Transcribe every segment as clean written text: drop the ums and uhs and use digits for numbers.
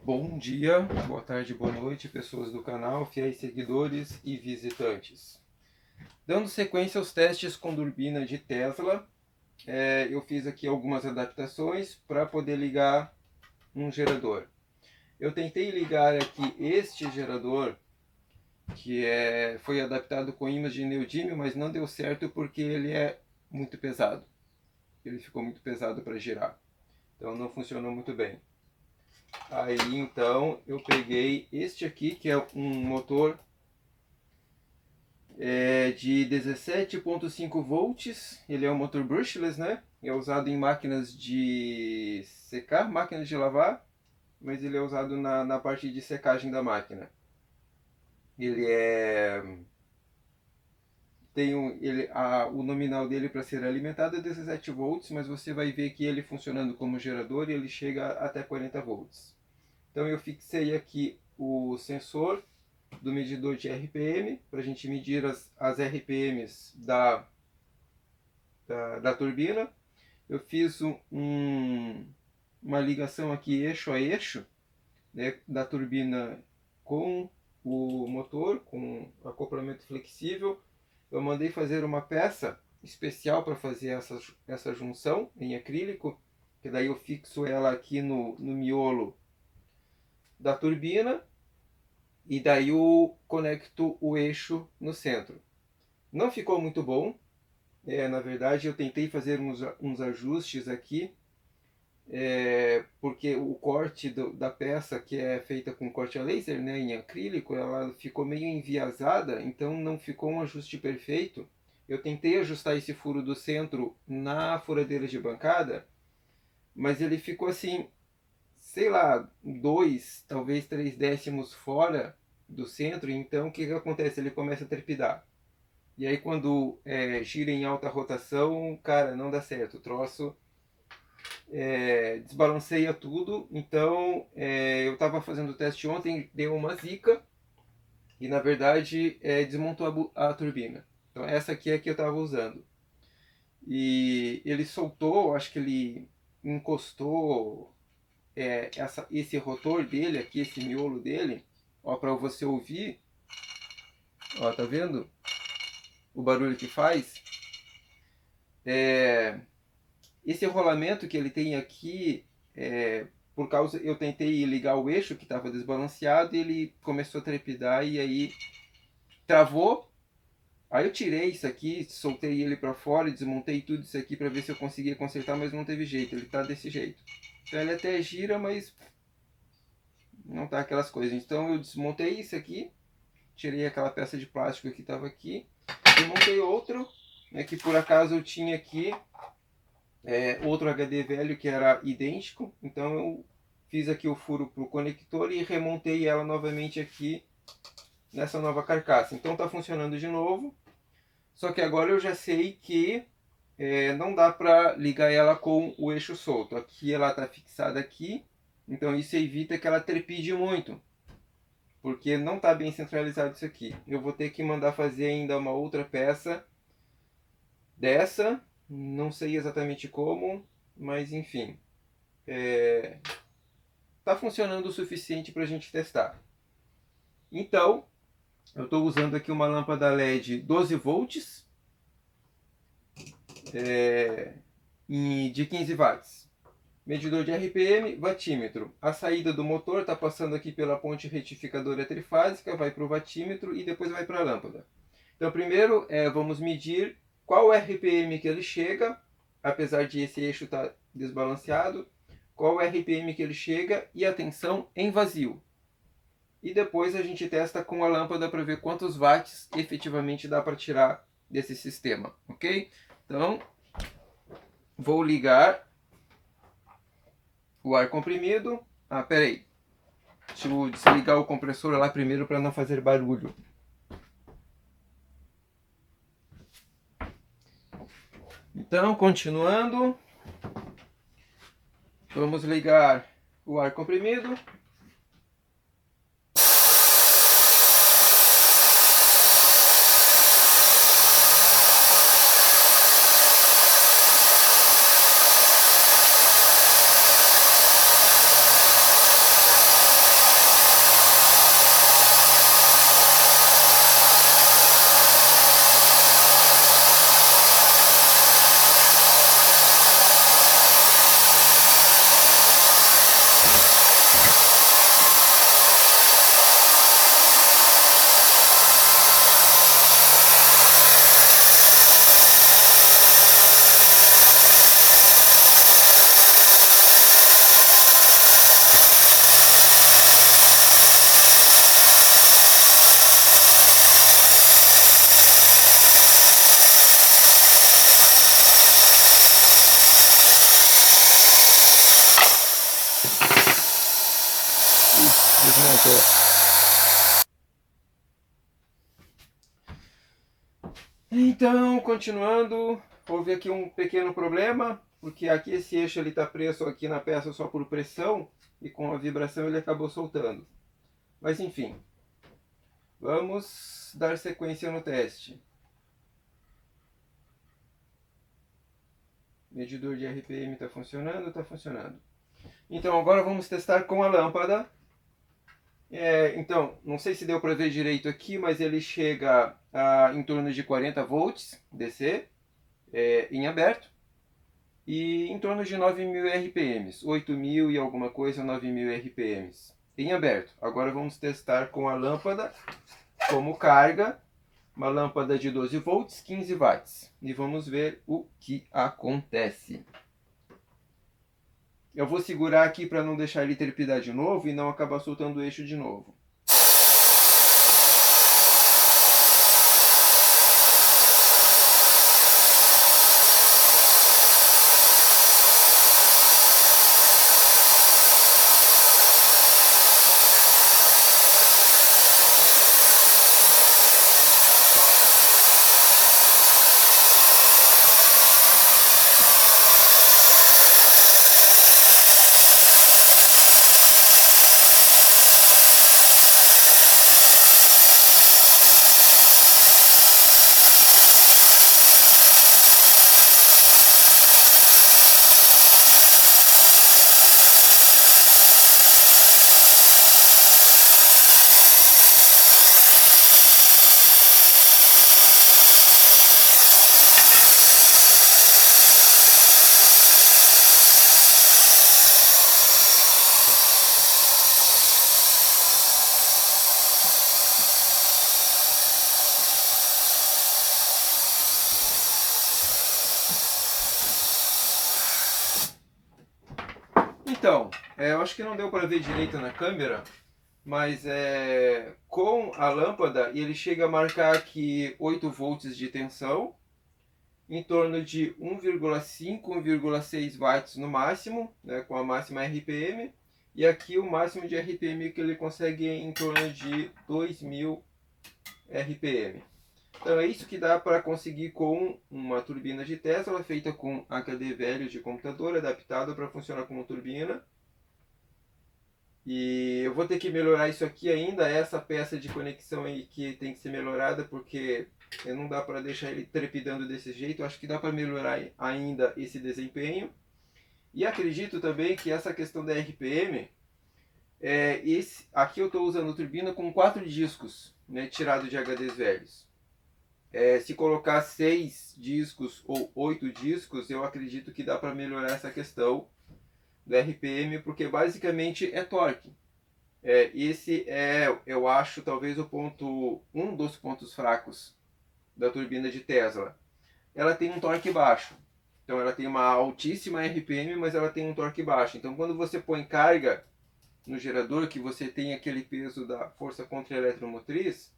Bom dia, boa tarde, boa noite, pessoas do canal, fiéis seguidores e visitantes. Dando sequência aos testes com turbina de Tesla, eu fiz aqui algumas adaptações para poder ligar um gerador. Eu tentei ligar aqui este gerador, que foi adaptado com ímãs de neodímio, mas não deu certo porque ele é muito pesado. Ele ficou muito pesado para girar, então não funcionou muito bem. Aí então eu peguei este aqui, que é um motor de 17,5 volts. Ele é um motor brushless, né? É usado em máquinas de secar, máquinas de lavar, mas ele é usado na parte de secagem da máquina. Ele tem o nominal dele para ser alimentado é 17 volts, mas você vai ver que ele funcionando como gerador ele chega até 40 volts. Então eu fixei aqui o sensor do medidor de RPM para a gente medir as RPMs da turbina. Eu fiz uma ligação aqui eixo a eixo, né, da turbina com o motor, com acoplamento flexível. Eu mandei fazer uma peça especial para fazer essa junção em acrílico, que daí eu fixo ela aqui no miolo da turbina e daí eu conecto o eixo no centro. Não ficou muito bom. Na verdade, eu tentei fazer uns ajustes aqui, porque o corte da peça, que é feita com corte a laser, né, em acrílico, ela ficou meio enviesada, então não ficou um ajuste perfeito. Eu tentei ajustar esse furo do centro na furadeira de bancada, mas ele ficou assim, sei lá, 2, talvez 3 décimos fora do centro. Então o que, que acontece? Ele começa a trepidar. E aí quando gira em alta rotação, cara, não dá certo. O troço desbalanceia tudo. Então eu estava fazendo o teste ontem, deu uma zica e na verdade desmontou a turbina. Então essa aqui é a que eu estava usando. E ele soltou, acho que ele encostou esse rotor dele aqui, esse miolo dele, ó, para você ouvir. Ó, tá vendo o barulho que faz? Esse rolamento que ele tem aqui, por causa, eu tentei ligar o eixo que estava desbalanceado e ele começou a trepidar e aí travou. Aí eu tirei isso aqui, soltei ele para fora, desmontei tudo isso aqui para ver se eu conseguia consertar, mas não teve jeito, ele tá desse jeito. Então ele até gira, mas não tá aquelas coisas. Então eu desmontei isso aqui, tirei aquela peça de plástico que estava aqui e montei outro, né, que por acaso eu tinha aqui outro HD velho que era idêntico. Então eu fiz aqui o furo para o conector e remontei ela novamente aqui nessa nova carcaça. Então está funcionando de novo, só que agora eu já sei que não dá para ligar ela com o eixo solto. Aqui ela está fixada aqui, então isso evita que ela trepide muito, porque não está bem centralizado isso aqui. Eu vou ter que mandar fazer ainda uma outra peça dessa, não sei exatamente como, mas enfim, está funcionando o suficiente para a gente testar. Então, eu estou usando aqui uma lâmpada LED 12 volts de 15 watts. Medidor de RPM, watímetro. A saída do motor está passando aqui pela ponte retificadora trifásica, vai para o watímetro e depois vai para a lâmpada. Então, primeiro vamos medir qual RPM que ele chega, apesar de esse eixo estar desbalanceado, qual o RPM que ele chega e a tensão em vazio. E depois a gente testa com a lâmpada para ver quantos watts efetivamente dá para tirar desse sistema, ok? Então, vou ligar o ar comprimido. Peraí. Deixa eu desligar o compressor lá primeiro para não fazer barulho. Então, continuando, vamos ligar o ar comprimido. desmontou. Então, continuando, houve aqui um pequeno problema, porque aqui esse eixo está preso aqui na peça só por pressão, e com a vibração ele acabou soltando. Mas enfim, vamos dar sequência no teste. Medidor de RPM está funcionando? Está funcionando. Então agora vamos testar com a lâmpada. Então, não sei se deu para ver direito aqui, mas ele chega em torno de 40 volts DC em aberto e em torno de 9.000 RPMs, 8.000 e alguma coisa, 9.000 RPMs em aberto. Agora vamos testar com a lâmpada como carga, uma lâmpada de 12 volts, 15 watts, e vamos ver o que acontece. Eu vou segurar aqui para não deixar ele trepidar de novo e não acabar soltando o eixo de novo. Então, eu acho que não deu para ver direito na câmera, mas com a lâmpada ele chega a marcar aqui 8 volts de tensão, em torno de 1,5, 1,6 watts no máximo, né, com a máxima RPM, e aqui o máximo de RPM que ele consegue é em torno de 2.000 RPM. Então é isso que dá para conseguir com uma turbina de Tesla feita com HD velho de computador, adaptado para funcionar como turbina. E eu vou ter que melhorar isso aqui ainda, essa peça de conexão aí que tem que ser melhorada, porque não dá para deixar ele trepidando desse jeito. Eu acho que dá para melhorar ainda esse desempenho. E acredito também que essa questão da RPM, aqui eu estou usando turbina com 4 discos, né, tirado de HDs velhos. Se colocar 6 discos ou 8 discos, eu acredito que dá para melhorar essa questão do RPM, porque basicamente é torque. Esse eu acho, talvez um dos pontos fracos da turbina de Tesla. Ela tem um torque baixo. Então ela tem uma altíssima RPM, mas ela tem um torque baixo. Então quando você põe carga no gerador, que você tem aquele peso da força contra-eletromotriz,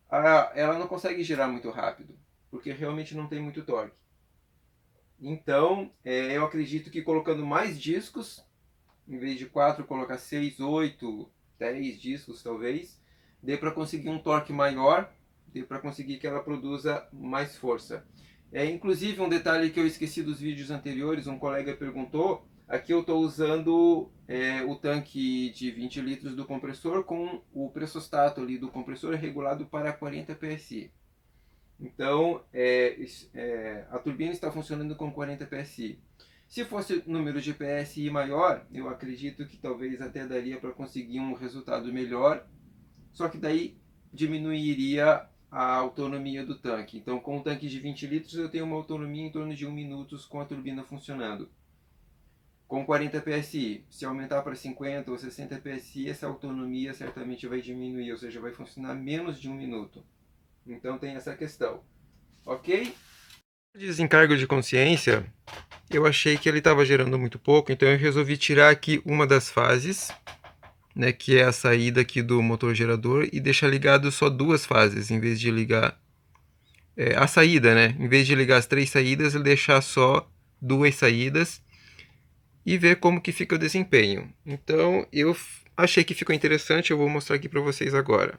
ela não consegue girar muito rápido, porque realmente não tem muito torque. Então, eu acredito que colocando mais discos, em vez de 4, colocar 6, 8, 10 discos talvez, dê para conseguir um torque maior, dê para conseguir que ela produza mais força. Inclusive, um detalhe que eu esqueci dos vídeos anteriores, um colega perguntou, aqui eu estou usando o tanque de 20 litros do compressor com o pressostato ali do compressor regulado para 40 PSI. Então, a turbina está funcionando com 40 PSI. Se fosse número de PSI maior, eu acredito que talvez até daria para conseguir um resultado melhor, só que daí diminuiria a autonomia do tanque. Então, com um tanque de 20 litros, eu tenho uma autonomia em torno de 1 minuto com a turbina funcionando. Com 40 PSI, se aumentar para 50 ou 60 PSI, essa autonomia certamente vai diminuir, ou seja, vai funcionar menos de 1 minuto. Então tem essa questão, ok? Desencargo de consciência, eu achei que ele estava gerando muito pouco, então eu resolvi tirar aqui uma das fases, né, que é a saída aqui do motor gerador, e deixar ligado só 2 fases, em vez de ligar a saída, né? Em vez de ligar as 3 saídas, ele deixar só 2 saídas e ver como que fica o desempenho. Então eu achei que ficou interessante, eu vou mostrar aqui para vocês agora.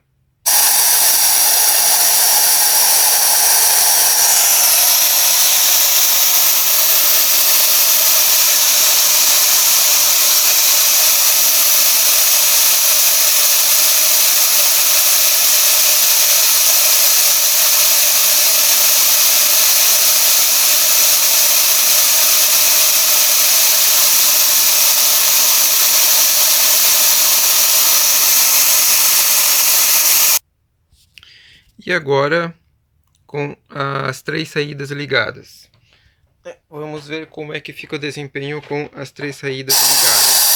E agora, com as 3 saídas ligadas. Vamos ver como é que fica o desempenho com as 3 saídas ligadas.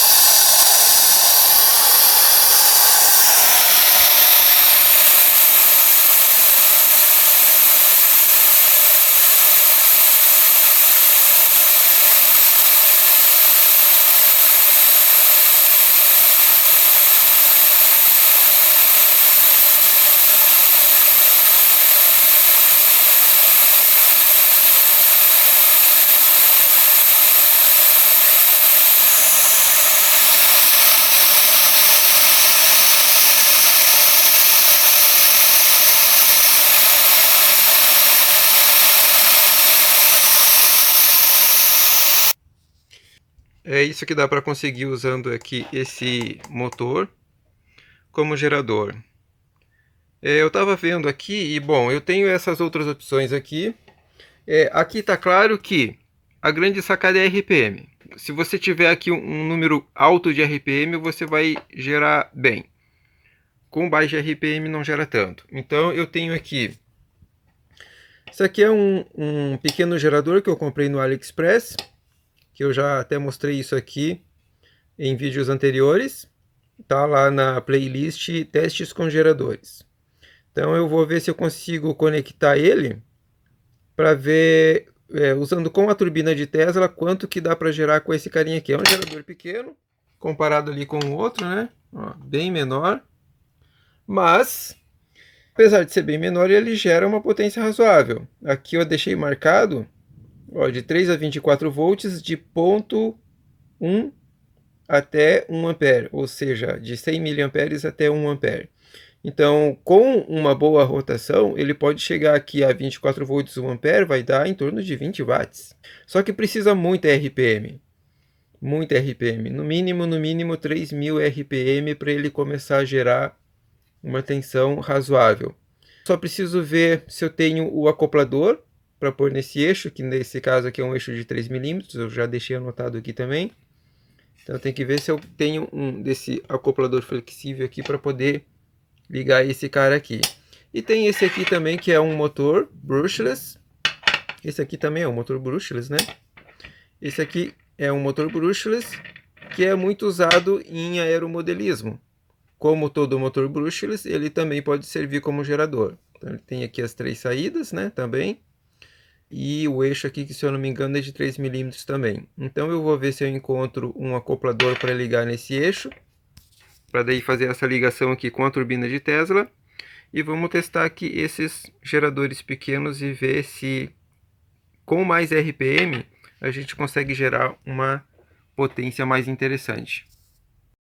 É isso que dá para conseguir usando aqui esse motor como gerador. Eu estava vendo aqui e, bom, eu tenho essas outras opções aqui. Aqui está claro que a grande sacada é RPM. Se você tiver aqui um número alto de RPM, você vai gerar bem. Com baixo RPM não gera tanto. Então eu tenho aqui. Isso aqui é um pequeno gerador que eu comprei no AliExpress, que eu já até mostrei isso aqui em vídeos anteriores. Tá lá na playlist Testes com Geradores. Então eu vou ver se eu consigo conectar ele para ver, usando com a turbina de Tesla, quanto que dá para gerar com esse carinha aqui. É um gerador pequeno, comparado ali com o outro, né? Ó, bem menor. Mas, apesar de ser bem menor, ele gera uma potência razoável. Aqui eu deixei marcado, ó, de 3 a 24 volts, de 0,1 até 1 ampere, ou seja, de 100 miliamperes até 1 ampere. Então, com uma boa rotação, ele pode chegar aqui a 24 volts 1 ampere, vai dar em torno de 20 watts. Só que precisa muita RPM. Muita RPM. No mínimo 3.000 RPM para ele começar a gerar uma tensão razoável. Só preciso ver se eu tenho o acoplador para pôr nesse eixo, que nesse caso aqui é um eixo de 3 milímetros, eu já deixei anotado aqui também. Então tem que ver se eu tenho um desse acoplador flexível aqui para poder ligar esse cara aqui. E tem esse aqui também que é um motor brushless. Esse aqui também é um motor brushless, né? Esse aqui é um motor brushless que é muito usado em aeromodelismo. Como todo motor brushless, ele também pode servir como gerador. Então ele tem aqui as 3 saídas, né, também. E o eixo aqui, que se eu não me engano é de 3 milímetros também. Então eu vou ver se eu encontro um acoplador para ligar nesse eixo, para daí fazer essa ligação aqui com a turbina de Tesla. E vamos testar aqui esses geradores pequenos e ver se com mais RPM a gente consegue gerar uma potência mais interessante.